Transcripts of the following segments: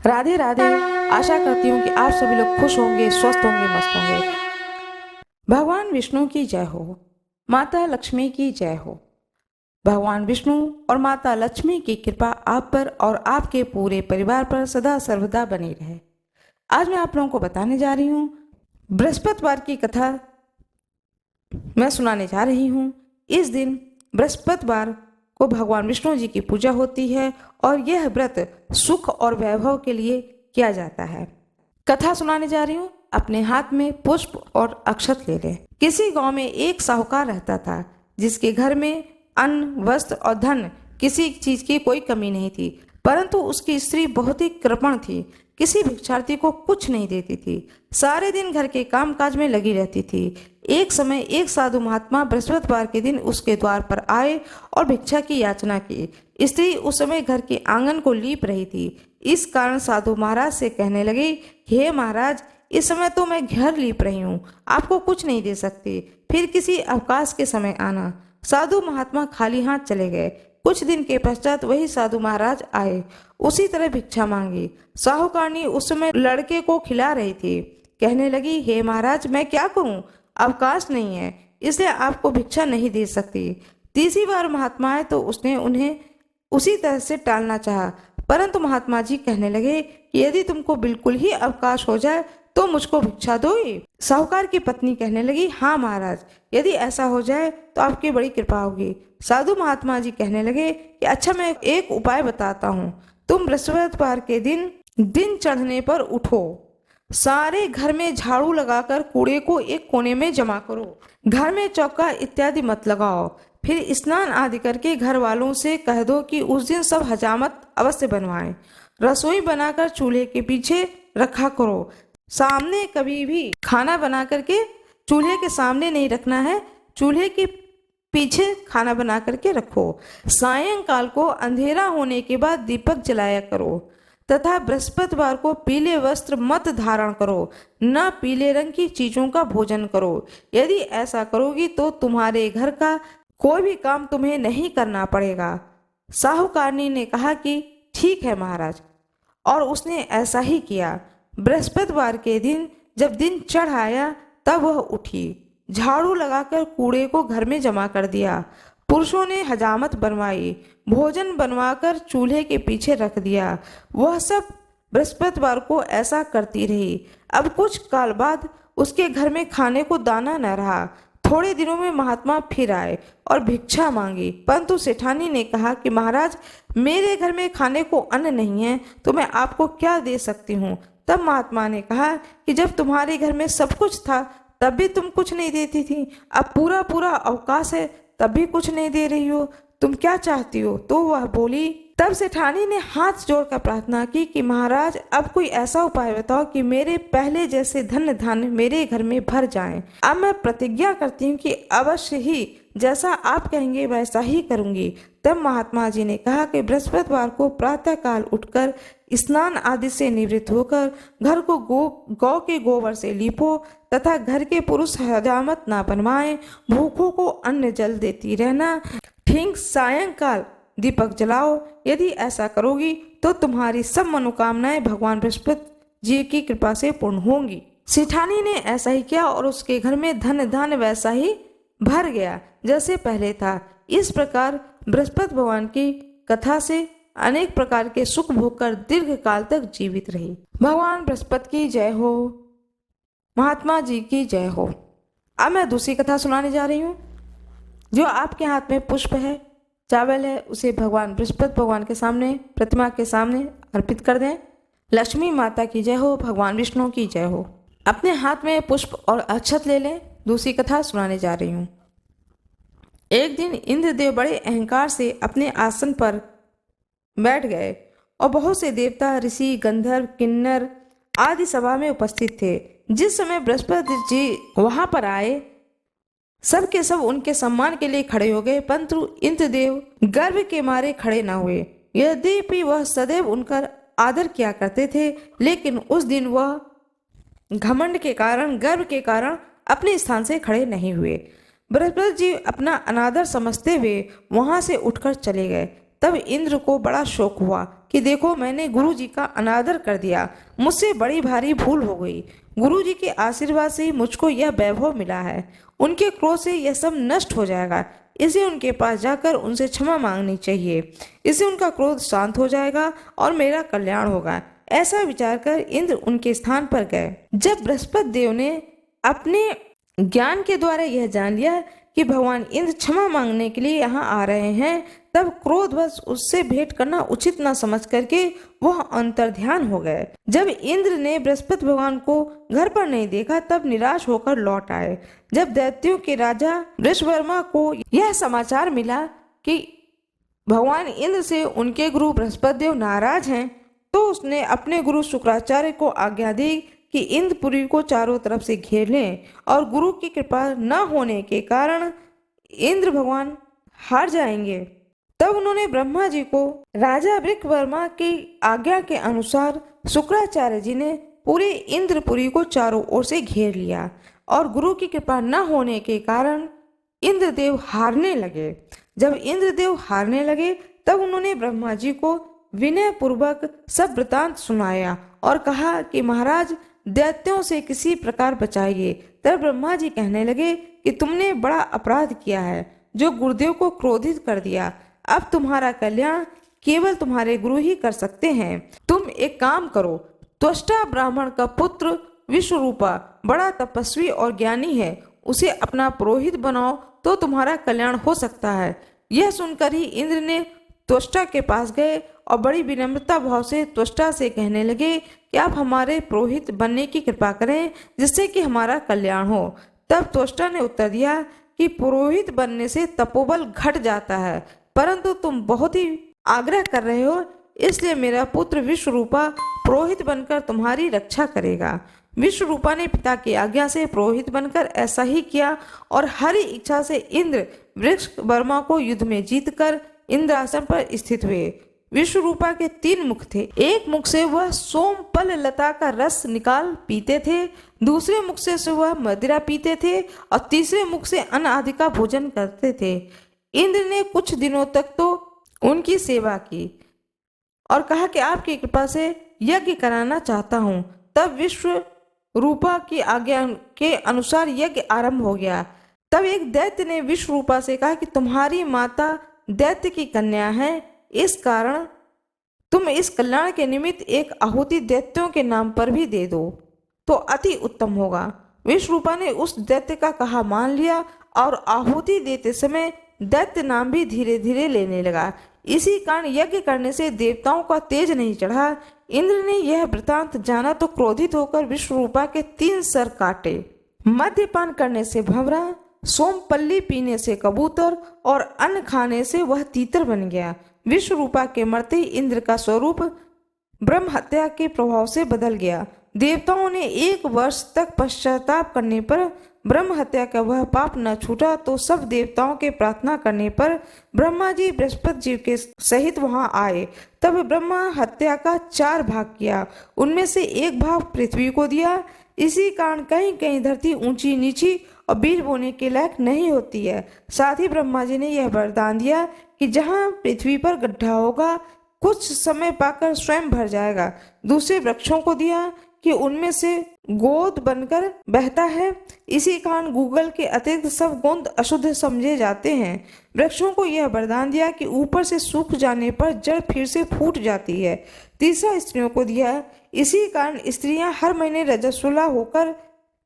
राधे राधे। आशा करती हूँ कि आप सभी लोग खुश होंगे, स्वस्थ होंगे, मस्त होंगे। भगवान विष्णु की जय हो, माता लक्ष्मी की जय हो। भगवान विष्णु और माता लक्ष्मी की कृपा आप पर और आपके पूरे परिवार पर सदा सर्वदा बनी रहे। आज मैं आप लोगों को बताने जा रही हूँ, बृहस्पतिवार की कथा मैं सुनाने जा रही हूँ। इस दिन बृहस्पतिवार को भगवान विष्णु जी की पूजा होती है और यह व्रत सुख और वैभव के लिए किया जाता है। कथा सुनाने जा रही हूँ। अपने हाथ में पुष्प और अक्षत ले लें। किसी गांव में एक साहूकार रहता था, जिसके घर में अन्न, वस्त्र और धन किसी चीज की कोई कमी नहीं थी, परंतु उसकी स्त्री बहुत ही कृपण थी। किसी भिक्षार्थी को कुछ नहीं देती थी, सारे दिन घर के कामकाज में लगी रहती थी। एक समय एक साधु महात्मा बृहस्पतिवार के दिन उसके द्वार पर आए और भिक्षा की याचना की। स्त्री उस समय घर के आंगन को लीप रही थी। इस कारण साधु महाराज से कहने लगे, हे महाराज, इस समय तो मैं घर लीप रही हूँ, आपको कुछ नहीं दे सकती, फिर किसी अवकाश के समय आना। साधु महात्मा खाली हाथ चले गए। कुछ दिन के पश्चात वही साधु महाराज आए, उसी तरह भिक्षा मांगी। साहूकारनी उस समय लड़के को खिला रही थी। कहने लगी, हे महाराज, मैं क्या करूं, अवकाश नहीं है, इसलिए आपको भिक्षा नहीं दे सकती। तीसरी बार महात्मा आए तो उसने उन्हें उसी तरह से टालना चाहा, परंतु महात्मा जी कहने लगे कि यदि तुमको बिल्कुल ही अवकाश हो जाए तो मुझको भिक्षा दोगी। साहूकार की पत्नी कहने लगी, हाँ महाराज, यदि ऐसा हो जाए तो आपकी बड़ी कृपा होगी। साधु महात्मा जी कहने लगे कि अच्छा, मैं एक उपाय बताता हूँ। तुम बृहस्पतिवार के दिन चढ़ने पर उठो, सारे घर में झाड़ू लगाकर कूड़े को एक कोने में जमा करो, घर में चौका इत्यादि मत लगाओ, फिर स्नान आदि करके घर वालों से कह दो कि उस दिन सब हजामत अवश्य बनवाएं। रसोई बनाकर चूल्हे के पीछे रखा करो, सामने कभी भी खाना बना करके चूल्हे के सामने नहीं रखना है, चूल्हे के पीछे खाना बना करके रखो। सायंकाल को अंधेरा होने के बाद दीपक जलाया करो तथा बृहस्पतिवार को पीले वस्त्र मत धारण करो, न पीले रंग की चीजों का भोजन करो। यदि ऐसा करोगी तो तुम्हारे घर का कोई भी काम तुम्हें नहीं करना पड़ेगा। साहूकारनी ने कहा कि ठीक है महाराज, और उसने ऐसा ही किया। बृहस्पतिवार के दिन जब दिन चढ़ आया तब वह उठी, झाड़ू लगाकर कूड़े को घर में जमा कर दिया। पुरुषों ने हजामत बनवाई, भोजन बनवाकर चूल्हे के पीछे रख दिया। वह सब बृहस्पतिवार को ऐसा करती रही। अब कुछ काल बाद उसके घर में खाने को दाना न रहा। थोड़े दिनों में महात्मा फिर आए और भिक्षा मांगी, परंतु सेठानी ने कहा कि महाराज, मेरे घर में खाने को अन्न नहीं है, तो मैं आपको क्या दे सकती हूँ। तब महात्मा ने कहा कि जब तुम्हारे घर में सब कुछ था तब भी तुम कुछ नहीं देती थी, अब पूरा पूरा अवकाश है तब भी कुछ नहीं दे रही हो, तुम क्या चाहती हो। तो वह बोली। तब सेठानी ने हाथ जोड़कर प्रार्थना की कि महाराज, अब कोई ऐसा उपाय बताओ कि मेरे पहले जैसे धन धन मेरे घर में भर जाएं। अब मैं प्रतिज्ञा करती हूँ कि अवश्य ही जैसा आप कहेंगे वैसा ही करूंगी। तब महात्मा जी ने कहा कि बृहस्पतिवार को प्रातः काल उठकर स्नान आदि से निवृत्त होकर घर को गौ के गोबर से लीपो तथा घर के पुरुष हजामत ना बनवाएं, भूखों को अन्न जल देती रहना, ठीक सायंकाल दीपक जलाओ। यदि ऐसा करोगी तो तुम्हारी सब मनोकामनाएं भगवान बृहस्पति जी की कृपा से पूर्ण होंगी। सेठानी ने ऐसा ही किया और उसके घर में धन धन वैसा ही भर गया जैसे पहले था। इस प्रकार बृहस्पति भगवान की कथा से अनेक प्रकार के सुख भोग कर दीर्घ काल तक जीवित रही। भगवान बृहस्पति की जय हो, महात्मा जी की जय हो। अब मैं दूसरी कथा सुनाने जा रही हूँ। जो आपके हाथ में पुष्प है, चावल है, उसे भगवान बृहस्पति भगवान के सामने, प्रतिमा के सामने अर्पित कर दें। लक्ष्मी माता की जय हो, भगवान विष्णु की जय हो। अपने हाथ में पुष्प और अक्षत ले लें। दूसरी कथा सुनाने जा रही हूँ। एक दिन इंद्रदेव बड़े अहंकार से अपने आसन पर बैठ गए और बहुत से देवता, ऋषि, गंधर्व, किन्नर आदि सभा में उपस्थित थे। जिस समय बृहस्पति जी वहां पर आए, सब के सब उनके सम्मान के लिए खड़े हो गए, परंतु इंद्रदेव गर्व के मारे खड़े न हुए। यद्यपि वह सदैव उनका आदर किया करते थे, लेकिन उस दिन वह घमंड के कारण, गर्व के कारण अपने स्थान से खड़े नहीं हुए। बृहस्पति जी अपना अनादर समझते हुए वहां से उठकर चले गए। तब इंद्र को बड़ा शौक हुआ कि देखो मैंने गुरु जी का अनादर कर दिया, मुझसे बड़ी भारी भूल हो गई। गुरु जी के आशीर्वाद से ही मुझको यह वैभव मिला है, उनके क्रोध से यह सब नष्ट हो जाएगा, इसे उनके पास जाकर उनसे क्षमा मांगनी चाहिए, इससे उनका क्रोध शांत हो जाएगा और मेरा कल्याण होगा। ऐसा विचार कर इंद्र उनके स्थान पर गए। जब बृहस्पति देव ने अपने ज्ञान के द्वारा यह जान लिया कि भगवान इंद्र क्षमा मांगने के लिए यहाँ आ रहे हैं, तब क्रोधवश उससे भेंट करना उचित न समझ करके वह अंतर्ध्यान हो गए। जब इंद्र ने बृहस्पति भगवान को घर पर नहीं देखा, तब निराश होकर लौट आए। जब दैत्यों के राजा वृषवर्मा को यह समाचार मिला कि भगवान इंद्र से उनके गुरु बृहस्पति देव नाराज हैं, तो उसने अपने गुरु शुक्राचार्य को आज्ञा दी कि इंद्रपुरी को चारों तरफ से घेर लें, और गुरु की कृपा न होने के कारण इंद्र भगवान हार जाएंगे। तब उन्होंने ब्रह्मा जी को राजा वृषवर्मा की आज्ञा के अनुसार शुक्राचार्य जी ने पूरे इंद्रपुरी को चारों ओर से घेर लिया, और गुरु की कृपा न होने के कारण इंद्रदेव हारने लगे। जब इंद्रदेव हारने लगे, तब उन्होंने ब्रह्मा जी को विनय पूर्वक सब वृतांत सुनाया और कहा कि महाराज दैत्यों से किसी प्रकार बचाइए। तब ब्रह्मा जी कहने लगे कि तुमने बड़ा अपराध किया है, जो गुरुदेव को क्रोधित कर दिया। अब तुम्हारा कल्याण केवल तुम्हारे गुरु ही कर सकते हैं। तुम एक काम करो, त्वष्टा ब्राह्मण का पुत्र विश्वरूपा बड़ा तपस्वी और ज्ञानी है, उसे अपना पुरोहित बनाओ तो तुम्हारा कल्याण हो सकता है। यह सुनकर ही इंद्र ने त्वष्टा के पास गए और बड़ी विनम्रता भाव से त्वष्टा से कहने लगे कि आप हमारे पुरोहित बनने की कृपा करें, जिससे कि हमारा कल्याण हो। तब त्वष्टा ने उत्तर दिया कि पुरोहित बनने से तपोबल घट जाता है, परंतु तुम बहुत ही आग्रह कर रहे हो, इसलिए मेरा पुत्र विश्वरूपा पुरोहित बनकर तुम्हारी रक्षा करेगा। विश्वरूपा ने पिता की आज्ञा से पुरोहित बनकर ऐसा ही किया, और हरि इच्छा से इंद्र वृषवर्मा को युद्ध में जीतकर इंद्रासन पर स्थित हुए। विश्वरूपा के 3 मुख थे। एक मुख से वह सोमपल लता का रस निकाल पीते थे, दूसरे मुख से वह मदिरा पीते थे, और तीसरे मुख से अन्न आदि का भोजन करते थे। इंद्र ने कुछ दिनों तक तो उनकी सेवा की और कहा कि आपकी कृपा से यज्ञ कराना चाहता हूँ। तब विश्वरूपा की आज्ञा के अनुसार यज्ञ आरंभ हो गया। तब एक दैत्य ने विश्वरूपा से कहा कि तुम्हारी माता दैत्य की कन्या है, इस कारण तुम इस कल्याण के निमित्त एक आहुति दैत्यों के नाम पर भी दे दो तो अति उत्तम होगा। विश्वरूपा ने उस दैत्य का कहा मान लिया, और आहुति देते समय दैत्य नाम भी धीरे धीरे लेने लगा। इसी कारण यज्ञ करने से देवताओं का तेज नहीं चढ़ा। इंद्र ने यह वृतांत जाना तो क्रोधित होकर विश्वरूपा के 3 सर काटे। मद्यपान करने से भंवरा, सोमपल्ली पीने से कबूतर और अन्न खाने से वह तीतर बन गया। विश्वरूपा के मरते ही इंद्र का स्वरूप ब्रह्म हत्या के प्रभाव से बदल गया। देवताओं ने 1 वर्ष तक पश्चाताप करने पर ब्रह्म हत्या का वह पाप न छूटा, तो सब देवताओं के प्रार्थना करने पर ब्रह्मा जी बृहस्पति जी के सहित वहां आए। तब ब्रह्मा हत्या का 4 भाग किया, उनमें से 1 भाग पृथ्वी को दिया। इसी कारण कहीं कहीं धरती ऊंची नीची और बीज बोने के लायक नहीं होती है। साथ ही ब्रह्मा जी ने यह वरदान दिया कि जहाँ पृथ्वी पर गड्ढा होगा, कुछ समय पाकर स्वयं भर जाएगा। दूसरे वृक्षों को दिया कि उनमें से गोद बनकर बहता है। इसी कारण गूगल के अतिरिक्त सब गोंद अशुद्ध समझे जाते हैं। वृक्षों को यह वरदान दिया कि ऊपर से सूख जाने पर जड़ फिर से फूट जाती है। तीसरा स्त्रियों को दिया। इसी कारण स्त्रियां हर महीने रजस्वला होकर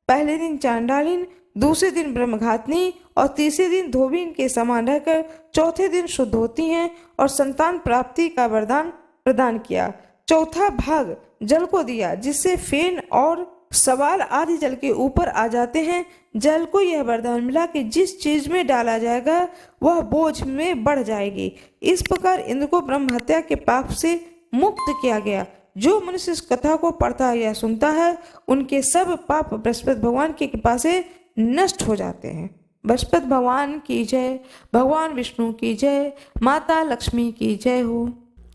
पहले दिन चांडालिन, दूसरे दिन ब्रह्मघातनी और तीसरे दिन धोबीन के समान रहकर चौथे दिन शुद्ध होती हैं और संतान प्राप्ति का वरदान प्रदान किया। चौथा भाग जल को दिया, जिससे फेन और सवाल आदि जल के ऊपर आ जाते हैं। जल को यह वरदान मिला कि जिस चीज में डाला जाएगा वह बोझ में बढ़ जाएगी। इस प्रकार इंद्र को ब्रह्म हत्या के पाप से मुक्त किया गया। जो मनुष्य इस कथा को पढ़ता या सुनता है, उनके सब पाप बृहस्पति भगवान की कृपा से नष्ट हो जाते हैं। बृहस्पति भगवान की जय, भगवान विष्णु की जय, माता लक्ष्मी की जय हो।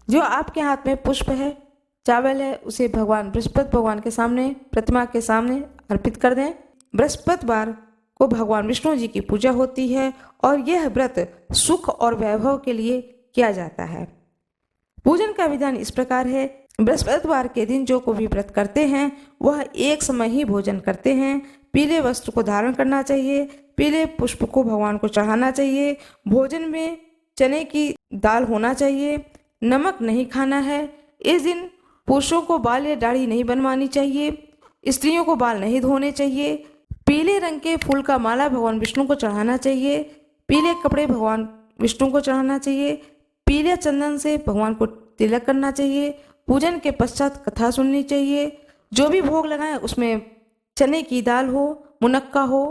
जो आपके हाथ में पुष्प है, चावल है, उसे भगवान बृहस्पति भगवान के सामने, प्रतिमा के सामने अर्पित कर दें। बृहस्पतिवार को भगवान विष्णु जी की पूजा होती है और यह व्रत सुख और वैभव के लिए किया जाता है। पूजन का विधान इस प्रकार है। बृहस्पतिवार के दिन जो कोई भी व्रत करते हैं वह एक समय ही भोजन करते हैं। पीले वस्त्र को धारण करना चाहिए। पीले पुष्प को भगवान को चढ़ाना चाहिए। भोजन में चने की दाल होना चाहिए। नमक नहीं खाना है। इस दिन पुरुषों को बाल या दाढ़ी नहीं बनवानी चाहिए। स्त्रियों को बाल नहीं धोने चाहिए। पीले रंग के फूल का माला भगवान विष्णु को चढ़ाना चाहिए। पीले कपड़े भगवान विष्णु को चढ़ाना चाहिए। पीले चंदन से भगवान को तिलक करना चाहिए। पूजन के पश्चात कथा सुननी चाहिए। जो भी भोग लगाए उसमें चने की दाल हो, मुनक्का हो,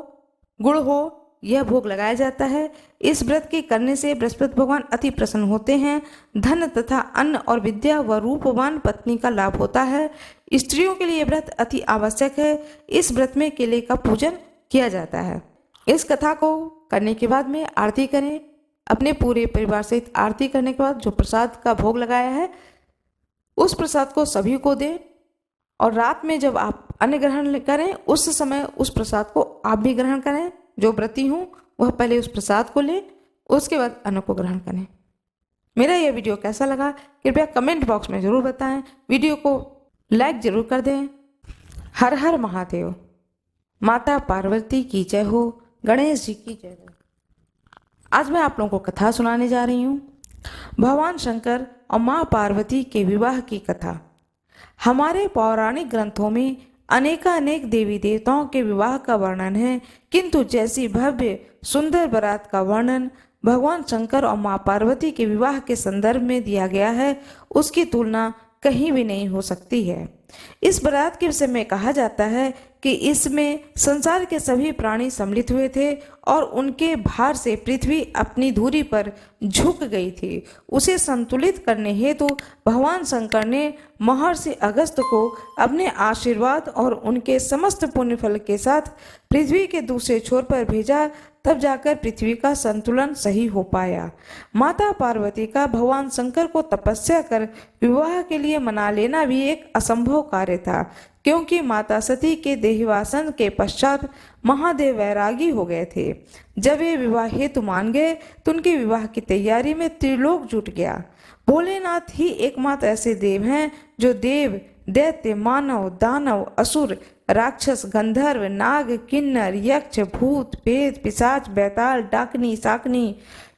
गुड़ हो, यह भोग लगाया जाता है। इस व्रत के करने से बृहस्पति भगवान अति प्रसन्न होते हैं। धन तथा अन्न और विद्या व रूपवान पत्नी का लाभ होता है। स्त्रियों के लिए व्रत अति आवश्यक है। इस व्रत में केले का पूजन किया जाता है। इस कथा को करने के बाद में आरती करें। अपने पूरे परिवार सहित आरती करने के बाद जो प्रसाद का भोग लगाया है उस प्रसाद को सभी को दें। और रात में जब आप अन्न ग्रहण करें उस समय उस प्रसाद को आप भी ग्रहण करें। जो व्रती हूँ वह पहले उस प्रसाद को ले, उसके बाद अन्न को ग्रहण करें। मेरा यह वीडियो कैसा लगा कृपया कमेंट बॉक्स में जरूर बताएं। वीडियो को लाइक जरूर कर दें। हर हर महादेव। माता पार्वती की जय हो। गणेश जी की जय हो। आज मैं आप लोगों को कथा सुनाने जा रही हूँ। भगवान शंकर और माँ पार्वती के विवाह की कथा। हमारे पौराणिक ग्रंथों में अनेकानेक देवी देवताओं के विवाह का वर्णन है, किंतु जैसी भव्य सुंदर बारात का वर्णन भगवान शंकर और माँ पार्वती के विवाह के संदर्भ में दिया गया है उसकी तुलना कहीं भी नहीं हो सकती है। इस बारात के विषय में कहा जाता है कि इसमें संसार के सभी प्राणी सम्मिलित हुए थे और उनके भार से पृथ्वी अपनी धुरी पर झुक गई थी। उसे संतुलित करने हेतु भगवान शंकर ने महर्षि अगस्त्य को अपने आशीर्वाद और उनके समस्त पुण्य फल के साथ पृथ्वी के दूसरे छोर पर भेजा। तब जाकर पृथ्वी का संतुलन सही हो पाया। माता पार्वती का भगवान शंकर को तपस्या कर विवाह के लिए मना लेना भी एक असंभव कार्य था, क्योंकि माता सती के देहवासन के पश्चात महादेव वैरागी हो गए थे। जब वे विवाह हेतु मान गए तो उनके विवाह की तैयारी में त्रिलोक जुट गया। भोलेनाथ ही एकमात्र ऐसे देव हैं जो देव, दैत्य, मानव, दानव, असुर, राक्षस, गंधर्व, नाग, किन्नर, यक्ष, भूत, प्रेत, पिशाच, बैताल, डाकनी, शाकनी,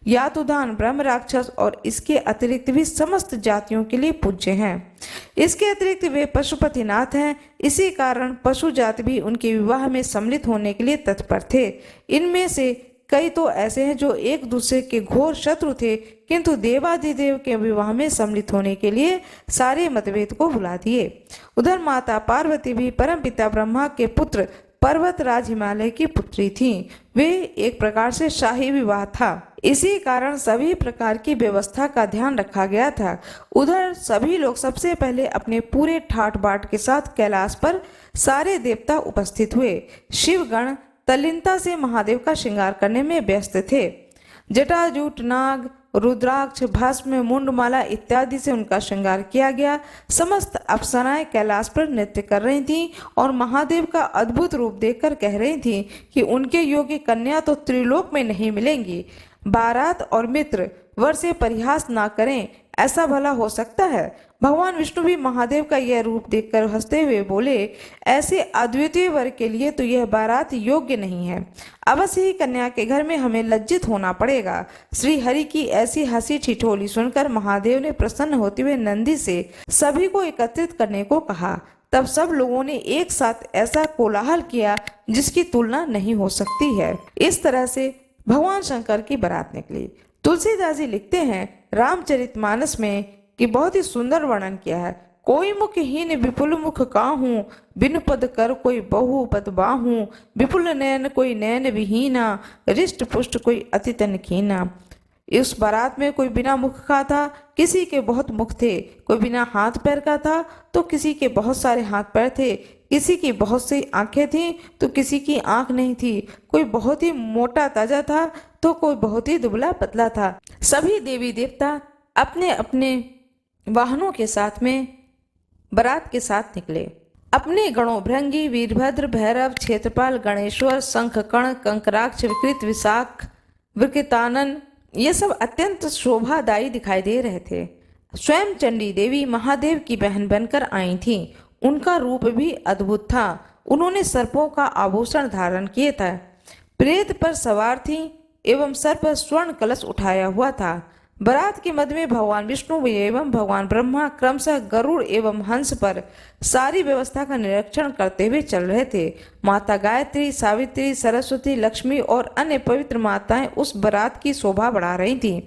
यातुदान, ब्रह्म राक्षस और इसके अतिरिक्त भी समस्त जातियों के लिए पूज्य हैं। इसके अतिरिक्त वे पशुपतिनाथ हैं। इसी कारण पशु जाति भी उनके विवाह में सम्मिलित होने के लिए तत्पर थे। इनमें से कई तो ऐसे हैं जो एक दूसरे के घोर शत्रु थे, किंतु देवाधिदेव के विवाह में सम्मिलित होने के लिए सारे मतभेद को भुला दिए। उधर माता पार्वती भी परमपिता ब्रह्मा के पुत्र पर्वतराज हिमालय की पुत्री थीं। वे एक प्रकार से शाही विवाह था। इसी कारण सभी प्रकार की व्यवस्था का ध्यान रखा गया था। उधर सभी लोग सबसे पहले अपने पूरे ठाट बाट के साथ कैलाश पर सारे देवता उपस्थित हुए। शिवगण तल्लीनता से महादेव का श्रृंगार करने में व्यस्त थे। जटाजूट, नाग, रुद्राक्ष, भस्म, मुंडमाला इत्यादि से उनका श्रृंगार किया गया। समस्त अप्सराएं कैलाश पर नृत्य कर रही थीं और महादेव का अद्भुत रूप देखकर कह रही थीं कि उनके योग्य कन्या तो त्रिलोक में नहीं मिलेंगी। बारात और मित्र वर से परिहास ना करें, ऐसा भला हो सकता है? भगवान विष्णु भी महादेव का यह रूप देखकर हंसते हुए बोले, ऐसे अद्वितीय वर के लिए तो यह बारात योग्य नहीं है। अवश्य ही कन्या के घर में हमें लज्जित होना पड़ेगा। श्री हरि की ऐसी हंसी ठिठोली सुनकर महादेव ने प्रसन्न होते हुए नंदी से सभी को एकत्रित करने को कहा। तब सब लोगों ने एक साथ ऐसा कोलाहल किया जिसकी तुलना नहीं हो सकती है। इस तरह से भगवान शंकर की बारात निकली। तुलसीदास जी लिखते हैं रामचरितमानस में कि बहुत ही सुंदर वर्णन किया है। कोई मुखहीन विपुल मुख काहू, बिन पद कर कोई बहु पद बाहू, विपुल नयन कोई नयन विहीना, रिष्ट पुष्ट कोई अति तन खीना। इस बारात में कोई बिना मुख का था, किसी के बहुत मुख थे। कोई बिना हाथ पैर का था तो किसी के बहुत सारे हाथ पैर थे। किसी की बहुत सी आंखें थीं तो किसी की आंख नहीं थी। कोई बहुत ही मोटा ताजा था तो कोई बहुत ही दुबला पतला था। सभी देवी देवता अपने अपने वाहनों के साथ में बारात के साथ निकले। अपने गणों भृंगी, वीरभद्र, भैरव, क्षेत्रपाल, गणेश्वर, शंखकर्ण, कंकराक्ष, विकृत, विशाख, विकृतानन, ये सब अत्यंत शोभादायी दिखाई दे रहे थे। स्वयं चंडी देवी महादेव की बहन बनकर आई थीं। उनका रूप भी अद्भुत था। उन्होंने सर्पों का आभूषण धारण किए था, प्रेत पर सवार थीं एवं सर पर स्वर्ण कलश उठाया हुआ था। बारात के मध्य में भगवान विष्णु एवं भगवान ब्रह्मा क्रमशः गरुड़ एवं हंस पर सारी व्यवस्था का निरीक्षण करते हुए चल रहे थे। माता गायत्री, सावित्री, सरस्वती, लक्ष्मी और अन्य पवित्र माताएं उस बारात की शोभा बढ़ा रही थीं।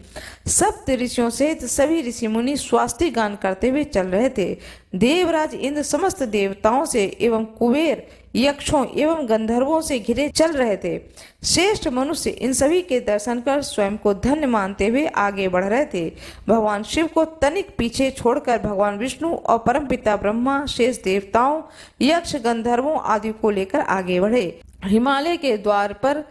सप्त ऋषियों सहित सभी ऋषि मुनि स्वास्ति गान करते हुए चल रहे थे। देवराज इंद्र समस्त देवताओं से एवं कुबेर यक्षों एवं गंधर्वों से घिरे चल रहे थे। श्रेष्ठ मनुष्य इन सभी के दर्शन कर स्वयं को धन्य मानते हुए आगे बढ़ रहे थे। भगवान शिव को तनिक पीछे छोड़कर भगवान विष्णु और परमपिता ब्रह्मा शेष देवताओं, यक्ष, गंधर्वों आदि को लेकर आगे बढ़े। हिमालय के द्वार पर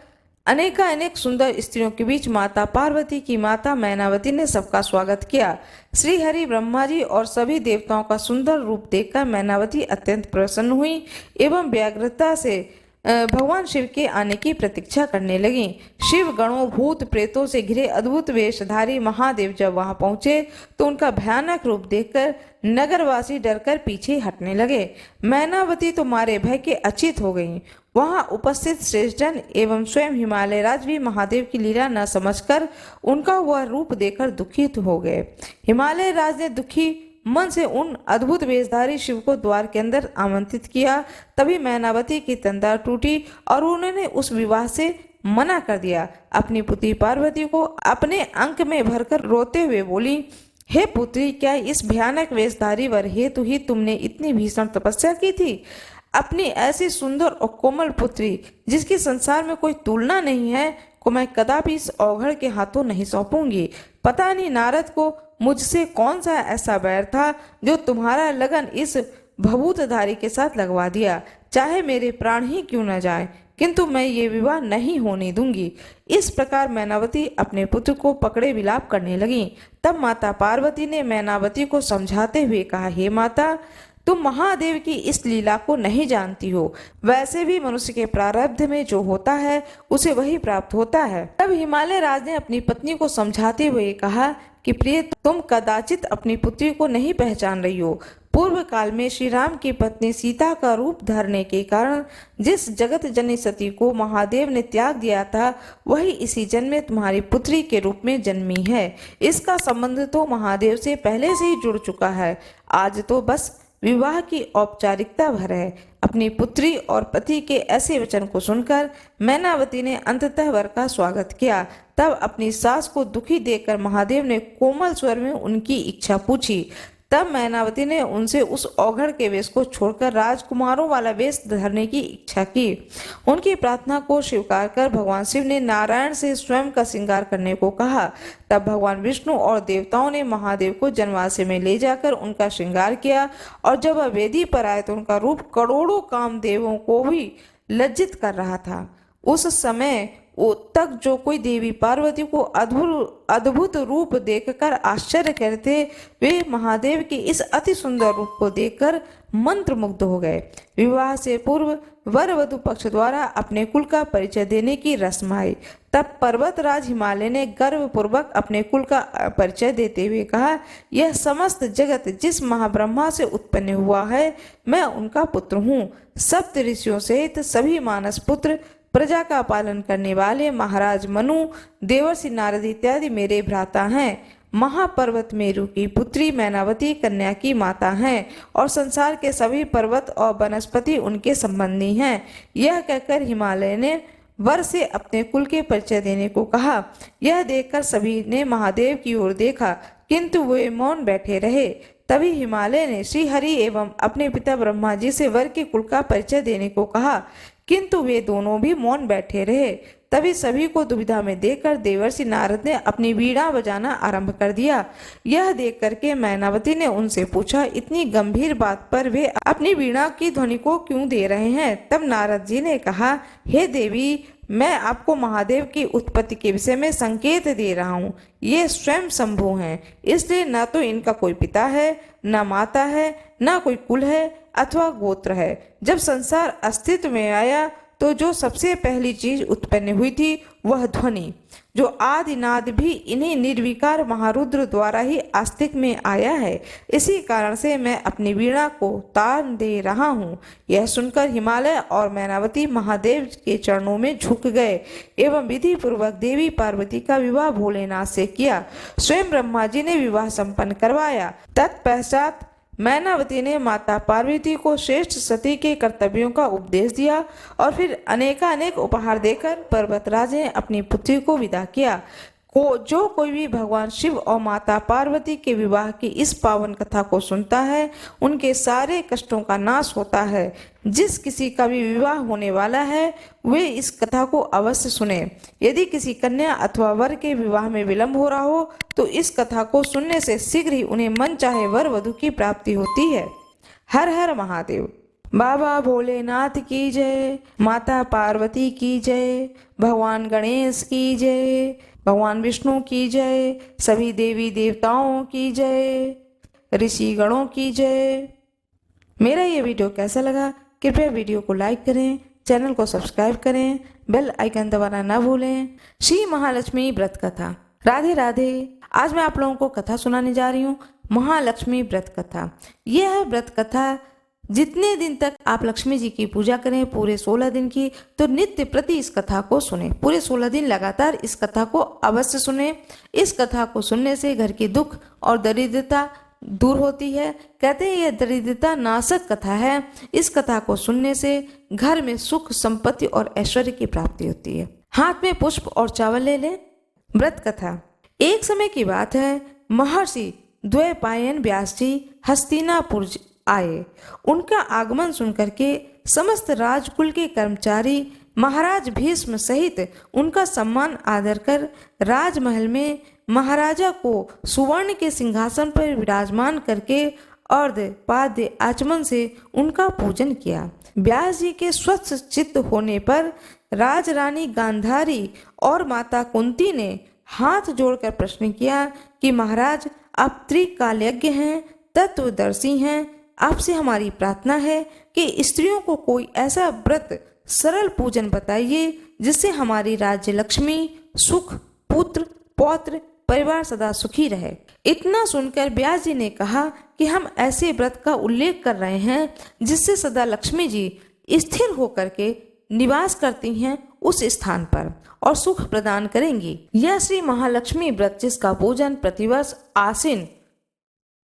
अनेक सुंदर स्त्रियों के बीच माता पार्वती की माता मैनावती ने सबका स्वागत किया। श्री हरि, ब्रह्मा जी और सभी देवताओं का सुंदर रूप देखकर मैनावती अत्यंत प्रसन्न हुई एवं व्यग्रता से भगवान शिव के आने की प्रतीक्षा करने लगी। शिव गणों, भूत प्रेतों से घिरे अद्भुत वेशधारी महादेव जब वहां पहुंचे तो उनका भयानक रूप देखकर नगरवासी डरकर पीछे हटने लगे। मैनावती तो मारे भय के अचेत हो गईं। वहां उपस्थित श्रेष्ठजन एवं स्वयं हिमालय राज भी महादेव की लीला न समझकर उनका वह रूप देखकर दुखित हो गए। हिमालय राज ने दुखी मन से उन अद्भुत वेशधारी शिव को द्वार के अंदर आमंत्रित किया। तभी मैनावती की तंद्रा टूटी और उन्होंने उस विवाह से मना कर दिया। अपनी पुत्री पार्वती को अपने अंक में भरकर रोते हुए बोली, हे पुत्री, क्या इस भयानक वेशधारी वर हेतु ही तुमने इतनी भीषण तपस्या की थी? अपनी ऐसी सुंदर और कोमल पुत्री, जिसकी संसार में कोई तुलना नहीं है, को मैं कदापि इस औघड़ के हाथों नहीं सौंपूंगी। पता नहीं नारद को मुझसे कौन सा ऐसा बैर था जो तुम्हारा लगन इस भभूतधारी के साथ लगवा दिया। चाहे मेरे प्राण ही क्यों न जाए, किंतु मैं ये विवाह नहीं होने दूंगी। इस प्रकार मैनावती अपने पुत्र को पकड़े विलाप करने लगी। तब माता पार्वती ने मैनावती को समझाते हुए कहा, हे माता, तुम महादेव की इस लीला को नहीं जानती हो। वैसे भी मनुष्य के प्रारब्ध में जो होता है उसे वही प्राप्त होता है। तब हिमालय राज ने अपनी पत्नी को समझाते हुए कहा कि प्रिय, तुम कदाचित अपनी पुत्री को नहीं पहचान रही हो। पूर्व काल में श्री राम की पत्नी सीता का रूप धरने के कारण जिस जगत जननी सती को महादेव ने त्याग दिया था, वही इसी जन्म में तुम्हारी पुत्री के रूप में जन्मी है। इसका संबंध तो महादेव से पहले से ही जुड़ चुका है। आज तो बस विवाह की औपचारिकता भर है। अपनी पुत्री और पति के ऐसे वचन को सुनकर मैनावती ने अंततः वर का स्वागत किया। तब अपनी सास को दुखी देखकर महादेव ने कोमल स्वर में उनकी इच्छा पूछी। तब मैनावती ने उनसे उस औघड़ के वेश को छोड़कर राजकुमारों वाला वेश धरने की इच्छा की। उनकी प्रार्थना को स्वीकार कर भगवान शिव ने नारायण से स्वयं का श्रृंगार करने को कहा। तब भगवान विष्णु और देवताओं ने महादेव को जनवासे में ले जाकर उनका श्रृंगार किया और जब वह वेदी पर आए तो उनका रूप करोड़ों कामदेवों को भी लज्जित कर रहा था। उस समय तक जो कोई देवी पार्वती को अद्भुत रूप देखकर आश्चर्य करते, वे महादेव के इस अति सुंदर रूप को देखकर मंत्रमुग्ध हो गए। विवाह से पूर्व वर वधु पक्ष द्वारा अपने कुल का परिचय देने की रस्म आई। तब पर्वतराज हिमालय ने गर्वपूर्वक अपने कुल का परिचय देते हुए कहा, यह समस्त जगत जिस महाब्रह्मा से उत्पन्न हुआ है, मैं उनका पुत्र हूँ। सप्त ऋषियों सहित सभी मानस पुत्र, प्रजा का पालन करने वाले महाराज मनु, देवर्षि नारद इत्यादि मेरे भ्राता हैं। महापर्वत मेरु की पुत्री मैनावती कन्या की माता हैं और संसार के सभी पर्वत और वनस्पति उनके संबंधी हैं। यह कहकर हिमालय ने वर से अपने कुल के परिचय देने को कहा। यह देखकर सभी ने महादेव की ओर देखा, किंतु वे मौन बैठे रहे। तभी हिमालय ने श्री हरि एवं अपने पिता ब्रह्मा जी से वर के कुल का परिचय देने को कहा, किंतु वे दोनों भी मौन बैठे रहे। तभी सभी को दुविधा में देखकर देवर्षि नारद ने अपनी वीणा बजाना आरंभ कर दिया। यह देख करके मैनावती ने उनसे पूछा, इतनी गंभीर बात पर वे अपनी वीणा की ध्वनि को क्यों दे रहे हैं? तब नारद जी ने कहा, हे देवी, मैं आपको महादेव की उत्पत्ति के विषय में संकेत दे रहा हूँ। ये स्वयं शंभु हैं, इसलिए न तो इनका कोई पिता है, न माता है, न कोई कुल है अथवा गोत्र है। जब संसार अस्तित्व में आया तो जो सबसे पहली चीज उत्पन्न हुई थी वह ध्वनि, जो आदिनाद भी इन्हीं निर्विकार महारुद्र द्वारा ही आस्तिक में आया है। इसी कारण से मैं अपनी वीणा को तान दे रहा हूँ। यह सुनकर हिमालय और मैनावती महादेव के चरणों में झुक गए एवं विधि पूर्वक देवी पार्वती का विवाह भोलेनाथ से किया। स्वयं ब्रह्मा जी ने विवाह संपन्न करवाया। तत्पश्चात मैनावती ने माता पार्वती को श्रेष्ठ सती के कर्तव्यों का उपदेश दिया और फिर अनेकानेक उपहार देकर पर्वतराज ने अपनी पुत्री को विदा किया। जो कोई भी भगवान शिव और माता पार्वती के विवाह की इस पावन कथा को सुनता है, उनके सारे कष्टों का नाश होता है। जिस किसी का भी विवाह होने वाला है वे इस कथा को अवश्य सुने। यदि किसी कन्या अथवा वर के विवाह में विलंब हो रहा हो तो इस कथा को सुनने से शीघ्र ही उन्हें मन चाहे वर वधु की प्राप्ति होती है। हर हर महादेव। बाबा भोलेनाथ की जय, माता पार्वती की जय, भगवान गणेश की जय, भगवान विष्णु की जय, सभी देवी देवताओं की जय, ऋषि गणों की जय। मेरा ये वीडियो कैसा लगा कृपया वीडियो को लाइक करें, चैनल को सब्सक्राइब करें, बेल आइकन दबाना ना भूलें। श्री महालक्ष्मी व्रत कथा। राधे राधे। आज मैं आप लोगों को कथा सुनाने जा रही हूँ, महालक्ष्मी व्रत कथा। यह व्रत कथा जितने दिन तक आप लक्ष्मी जी की पूजा करें, पूरे 16 दिन की, तो नित्य प्रति इस कथा को सुने। पूरे 16 दिन लगातार इस कथा को अवश्य सुने। इस कथा को सुनने से घर के दुख और दरिद्रता दूर होती है। कहते हैं यह दरिद्रता नाशक कथा है। इस कथा को सुनने से घर में सुख, संपत्ति और ऐश्वर्य की प्राप्ति होती है। हाथ में पुष्प और चावल ले लें। व्रत कथा। एक समय की बात है, महर्षि द्वैपायन व्यास जी हस्तिनापुर आए। उनका आगमन सुनकर के समस्त राजकुल के कर्मचारी महाराज भीष्म सहित उनका सम्मान आदर कर राजमहल में महाराजा को सुवर्ण के सिंहासन पर विराजमान करके अर्ध पाद्य आचमन से उनका पूजन किया। व्यास जी के स्वच्छ चित्त होने पर राजरानी गांधारी और माता कुंती ने हाथ जोड़कर प्रश्न किया कि महाराज, आप त्रिकालज्ञ हैं, तत्वदर्शी हैं। आपसे हमारी प्रार्थना है कि स्त्रियों को कोई ऐसा व्रत, सरल पूजन बताइए जिससे हमारी राज्य लक्ष्मी, सुख, पुत्र, पौत्र, परिवार सदा सुखी रहे। इतना सुनकर व्यास जी ने कहा कि हम ऐसे व्रत का उल्लेख कर रहे हैं जिससे सदा लक्ष्मी जी स्थिर होकर के निवास करती हैं उस स्थान पर और सुख प्रदान करेंगी। यह श्री महालक्ष्मी व्रत जिसका पूजन प्रतिवर्ष आश्विन,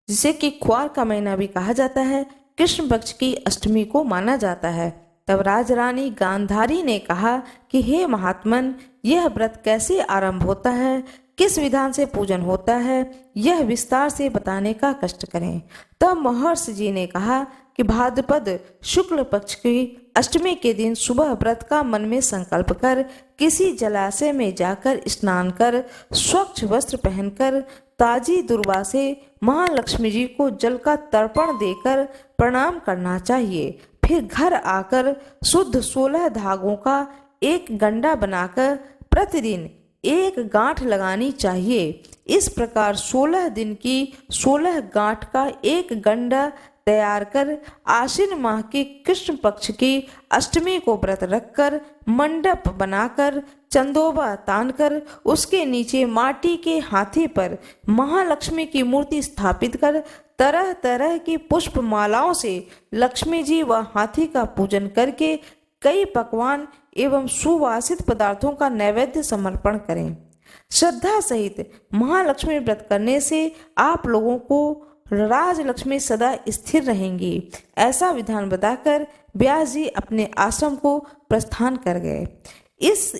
जिसे कि क्वार का महीना भी कहा जाता है, कृष्ण पक्ष की अष्टमी को माना जाता है। तब राजरानी गांधारी ने कहा कि हे महात्मन, यह व्रत कैसे आरंभ होता है, किस विधान से पूजन होता है, यह विस्तार से बताने का कष्ट करें। तब महर्षि जी ने कहा कि भाद्रपद शुक्ल पक्ष की अष्टमी के दिन सुबह व्रत का मन में संकल्प कर किसी जलाशय में जाकर स्नान कर स्वच्छ वस्त्र पहनकर ताजी दुर्वा से महालक्ष्मी जी को जल का तर्पण देकर प्रणाम करना चाहिए। फिर घर आकर शुद्ध 16 धागों का एक गंडा बनाकर प्रतिदिन एक गांठ लगानी चाहिए। इस प्रकार 16 दिन की 16 गांठ का एक गंडा तैयार कर आश्विन माह के कृष्ण पक्ष की अष्टमी को व्रत रखकर मंडप बनाकर चंदोबा तानकर उसके नीचे माटी के हाथी पर महालक्ष्मी की मूर्ति स्थापित कर तरह तरह की पुष्प मालाओं से लक्ष्मी जी व हाथी का पूजन करके कई पकवान एवं सुवासित पदार्थों का नैवेद्य समर्पण करें। श्रद्धा सहित महालक्ष्मी व्रत करने से आप लोगों को राजलक्ष्मी सदा स्थिर रहेंगी। ऐसा विधान बताकर व्यास जी अपने आश्रम को प्रस्थान कर गए।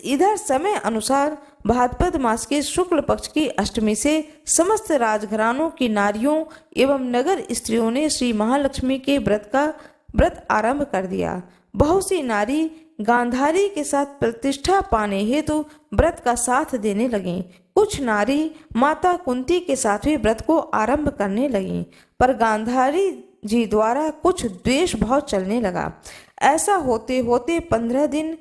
इधर समय अनुसार भाद्रपद मास के शुक्ल पक्ष की अष्टमी से समस्त राजघरानों की नारियों एवं नगर स्त्रियों ने श्री महालक्ष्मी के व्रत आरंभ कर दिया। बहुत सी नारी गांधारी के साथ प्रतिष्ठा पाने हेतु व्रत का साथ देने लगीं। कुछ नारी माता कुंती के साथ भी व्रत को आरंभ करने लगीं, पर गांधारी जी द्वारा कुछ द्वेष भाव चलने लगा। ऐसा होते होते 15 दिन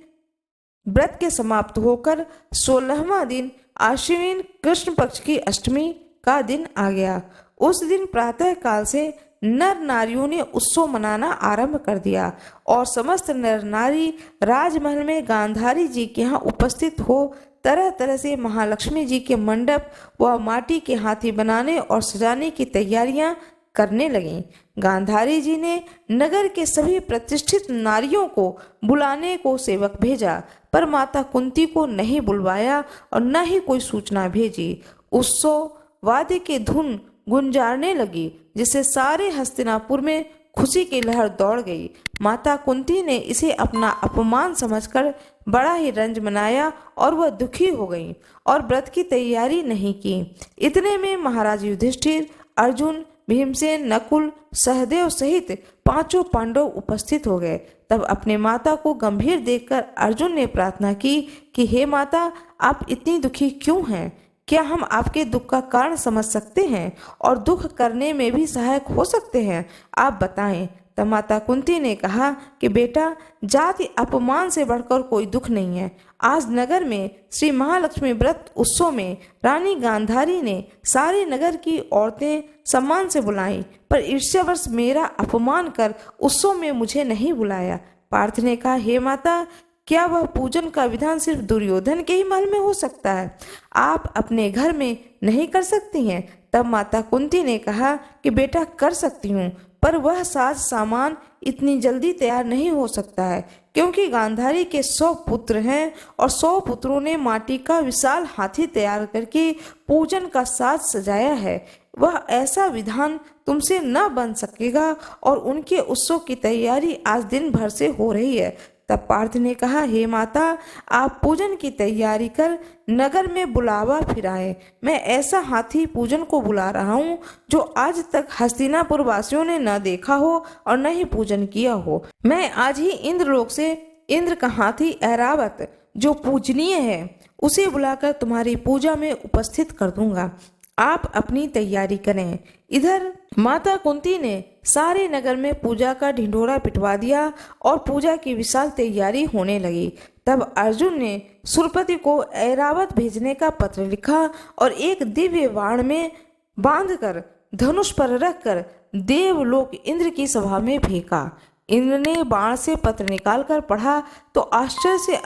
व्रत के समाप्त होकर 16वां दिन आश्विन कृष्ण पक्ष की अष्टमी का दिन आ गया। उस दिन प्रातः काल से नर नारियों ने उत्सव मनाना आरंभ कर दिया और समस्त नर नारी राजमहल में गांधारी जी के यहाँ उपस्थित हो तरह तरह से महालक्ष्मी जी के मंडप व माटी के हाथी बनाने और सजाने की तैयारियां करने लगीं। गांधारी जी ने नगर के सभी प्रतिष्ठित नारियों को बुलाने को सेवक भेजा, पर माता कुंती को नहीं बुलवाया और न ही कोई सूचना भेजी। उत्सव वाद्य की धुन गुंजारने लगी, जिससे सारे हस्तिनापुर में खुशी की लहर दौड़ गई। माता कुंती ने इसे अपना अपमान समझकर बड़ा ही रंज मनाया और वह दुखी हो गई और व्रत की तैयारी नहीं की। इतने में महाराज युधिष्ठिर, अर्जुन, भीमसेन, नकुल, सहदेव सहित पांचों पांडव उपस्थित हो गए। तब अपने माता को गंभीर देखकर अर्जुन ने प्रार्थना की कि हे माता, आप इतनी दुखी क्यों हैं? क्या हम आपके दुख का कारण समझ सकते हैं और दुख करने में भी सहायक हो सकते हैं? आप बताएं। तब माता कुंती ने कहा कि बेटा, जाति अपमान से बढ़कर कोई दुख नहीं है। आज नगर में श्री महालक्ष्मी व्रत उत्सव में रानी गांधारी ने सारे नगर की औरतें सम्मान से बुलाई, पर ईर्ष्यावश मेरा अपमान कर उत्सव में मुझे नहीं बुलाया। पार्थ ने कहा, हे माता, क्या वह पूजन का विधान सिर्फ दुर्योधन के ही महल में हो सकता है? आप अपने घर में नहीं कर सकती हैं? तब माता कुंती ने कहा कि बेटा, कर सकती हूँ, पर वह साज सामान इतनी जल्दी तैयार नहीं हो सकता है, क्योंकि गांधारी के 100 पुत्र हैं और 100 पुत्रों ने माटी का विशाल हाथी तैयार करके पूजन का साज सजाया है। वह ऐसा विधान तुमसे न बन सकेगा और उनके उत्सव की तैयारी आज दिन भर से हो रही है। तब पार्थ ने कहा, हे माता, आप पूजन की तैयारी कर नगर में बुलावा फिराएं। मैं ऐसा हाथी पूजन को बुला रहा हूँ जो आज तक हस्तिनापुर वासियों ने न देखा हो और न ही पूजन किया हो। मैं आज ही इंद्रलोक से इंद्र का हाथी ऐरावत, जो पूजनीय है, उसे बुलाकर तुम्हारी पूजा में उपस्थित कर दूंगा। आप अपनी तैयारी करें। इधर माता कुंती ने सारे नगर में पूजा का ढिंढोरा पिटवा दिया और पूजा की विशाल तैयारी होने लगी। तब अर्जुन ने सुरपति को ऐरावत भेजने का पत्र लिखा और एक दिव्य बाण में बांधकर धनुष पर रखकर देवलोक इंद्र की सभा में फेंका। इंद्र ने बाण से पत्र निकालकर पढ़ा तो आश्चर्य से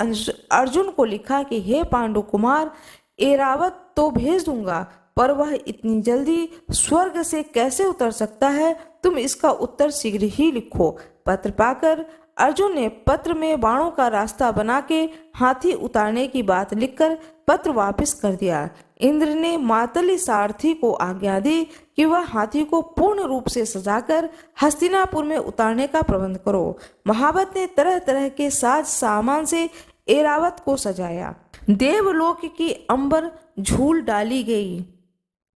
अर्जुन को लिखा कि हे पांडु कुमार, ऐरावत तो भेज दूंगा, पर वह इतनी जल्दी स्वर्ग से कैसे उतर सकता है? तुम इसका उत्तर शीघ्र ही लिखो। पत्र पाकर अर्जुन ने पत्र में बाणों का रास्ता बना के हाथी उतारने की बात लिखकर पत्र वापस कर दिया। इंद्र ने मातली सारथी को आज्ञा दी कि वह हाथी को पूर्ण रूप से सजाकर हस्तिनापुर में उतारने का प्रबंध करो। महावत ने तरह तरह के साज सामान से ऐरावत को सजाया। देवलोक की अंबर झूल डाली गई।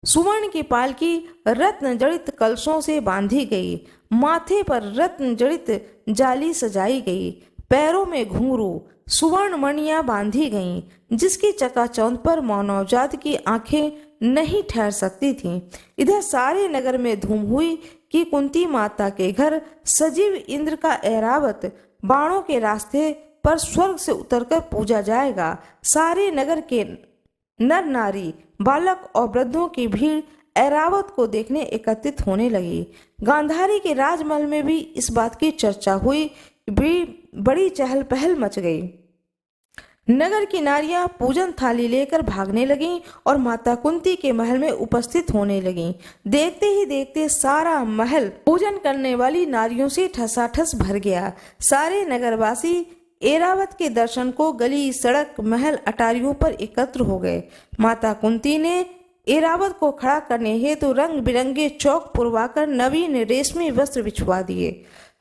सुवर्ण की पालकी रत्न जड़ित कलशों से बांधी गई। माथे पर रत्न जड़ित जाली सजाई गई। पैरों में घुंघरू सुवर्ण मणियां बांधी गईं, जिसकी चकाचौंध पर मानवजात की आंखें नहीं ठहर सकती थीं। इधर सारे नगर में धूम हुई कि कुंती माता के घर सजीव इंद्र का ऐरावत बाणों के रास्ते पर स्वर्ग से उतरकर पूजा जाएगा। सारे नगर के नर नारी, बालक और वृद्धों की भीड़ ऐरावत को देखने एकत्रित होने लगी। गांधारी के राजमहल में भी इस बात की चर्चा हुई। बड़ी चहल पहल मच गई। नगर की नारियां पूजन थाली लेकर भागने लगीं और माता कुंती के महल में उपस्थित होने लगीं। देखते ही देखते सारा महल पूजन करने वाली नारियों से ठसाठस भर गया। सारे नगरवासी ऐरावत के दर्शन को गली, सड़क, महल, अटारियों पर एकत्र हो गए। माता कुंती ने ऐरावत को खड़ा करने हेतु रंग बिरंगे चौक पुरवाकर नवीन रेशमी वस्त्र बिछवा दिए।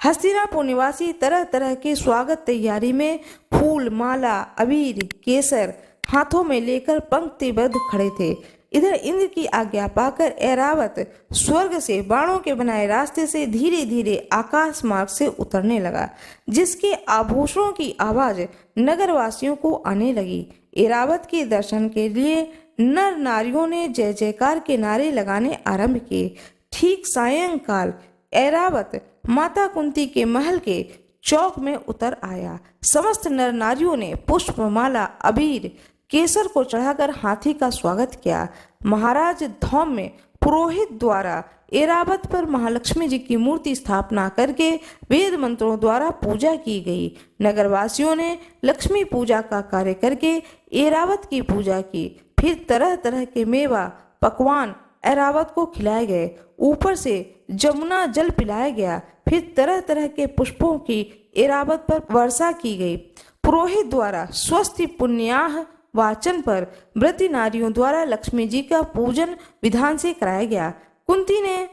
हस्तिनापुर निवासी तरह तरह के स्वागत तैयारी में फूल, माला, अबीर, केसर हाथों में लेकर पंक्तिबद्ध खड़े थे। इधर इंद्र की आज्ञा पाकर ऐरावत स्वर्ग से बाणों के बनाए रास्ते से धीरे धीरे आकाश मार्ग से उतरने लगा, जिसके आभूषणों की आवाज नगरवासियों को आने लगी। ऐरावत के दर्शन के लिए नर नारियों ने जय जयकार के नारे लगाने आरंभ किए। ठीक सायंकाल ऐरावत माता कुंती के महल के चौक में उतर आया। समस्त नर नारियों ने पुष्प, माला, अबीर, केसर को चढ़ाकर हाथी का स्वागत किया। महाराज धौम में पुरोहित द्वारा एरावत पर महालक्ष्मी जी की मूर्ति स्थापना करके वेद मंत्रों द्वारा पूजा की गई। नगरवासियों ने लक्ष्मी पूजा का कार्य करके एरावत की पूजा की। फिर तरह तरह के मेवा पकवान एरावत को खिलाए गए। ऊपर से जमुना जल पिलाया गया। फिर तरह तरह के पुष्पों की एरावत पर वर्षा की गई। पुरोहित द्वारा स्वस्ति पुण्याह वाचन पर व्रती नारियों द्वारा लक्ष्मी जी का पूजन विधान से कराया गया। कुंती ने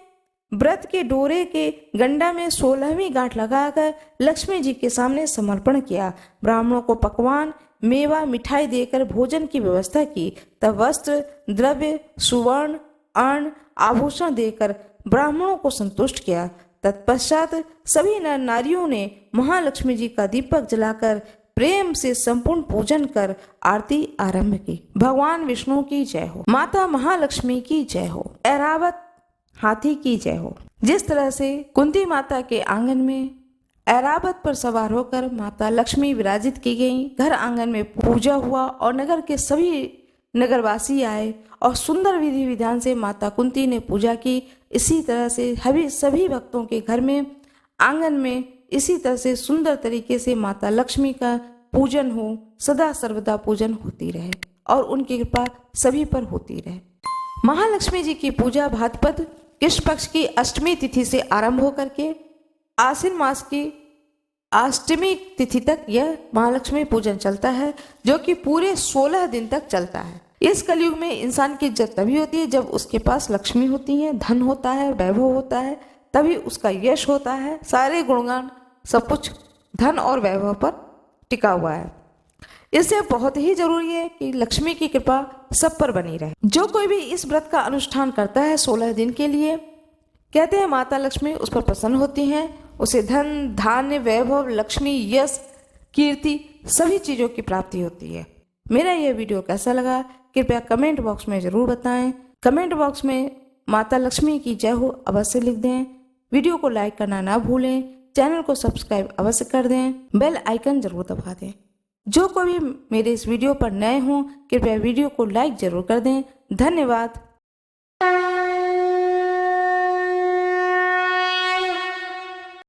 व्रत के डोरे के गंडा में 16वीं गांठ लगाकर लक्ष्मी जी के सामने समर्पण किया। ब्राह्मणों को पकवान मेवा मिठाई देकर भोजन की व्यवस्था की। तब वस्त्र द्रव्य सुवर्ण अन्न आभूषण देकर ब्राह्मणों को संतुष्ट किया। तत्पश्चात सभी नर नारियों ने महालक्ष्मी जी का दीपक जलाकर प्रेम से संपूर्ण पूजन कर आरती आरंभ की। भगवान विष्णु की जय हो। माता महालक्ष्मी की जय हो। ऐरावत हाथी की जय हो। जिस तरह से कुंती माता के आंगन में ऐरावत पर सवार होकर माता लक्ष्मी विराजित की गई, घर आंगन में पूजा हुआ और नगर के सभी नगरवासी आए और सुंदर विधि विधान से माता कुंती ने पूजा की। इसी तरह से सभी भक्तों के घर में आंगन में इसी तरह से सुंदर तरीके से माता लक्ष्मी का पूजन हो, सदा सर्वदा पूजन होती रहे और उनकी कृपा सभी पर होती रहे। महालक्ष्मी जी की पूजा भाद्रपद कृष्ण पक्ष की अष्टमी तिथि से आरंभ होकर के आश्विन मास की अष्टमी तिथि तक यह महालक्ष्मी पूजन चलता है, जो कि पूरे 16 दिन तक चलता है। इस कलयुग में इंसान की इज्जत तभी होती है जब उसके पास लक्ष्मी होती है, धन होता है, वैभव होता है, तभी उसका यश होता है। सारे गुणगान सब कुछ धन और वैभव पर टिका हुआ है। इससे बहुत ही जरूरी है कि लक्ष्मी की कृपा सब पर बनी रहे। जो कोई भी इस व्रत का अनुष्ठान करता है 16 दिन के लिए, कहते हैं माता लक्ष्मी उस पर प्रसन्न होती हैं, उसे धन धान्य वैभव लक्ष्मी यश कीर्ति सभी चीजों की प्राप्ति होती है। मेरा यह वीडियो कैसा लगा कृपया कमेंट बॉक्स में जरूर बताएं। कमेंट बॉक्स में माता लक्ष्मी की जय हो अवश्य लिख दें। वीडियो को लाइक करना ना भूलें। चैनल को सब्सक्राइब अवश्य कर दें। बेल आइकन जरूर दबा दें। जो कोई भी मेरे इस वीडियो पर नए हों कृपया वीडियो को लाइक जरूर कर दें। धन्यवाद।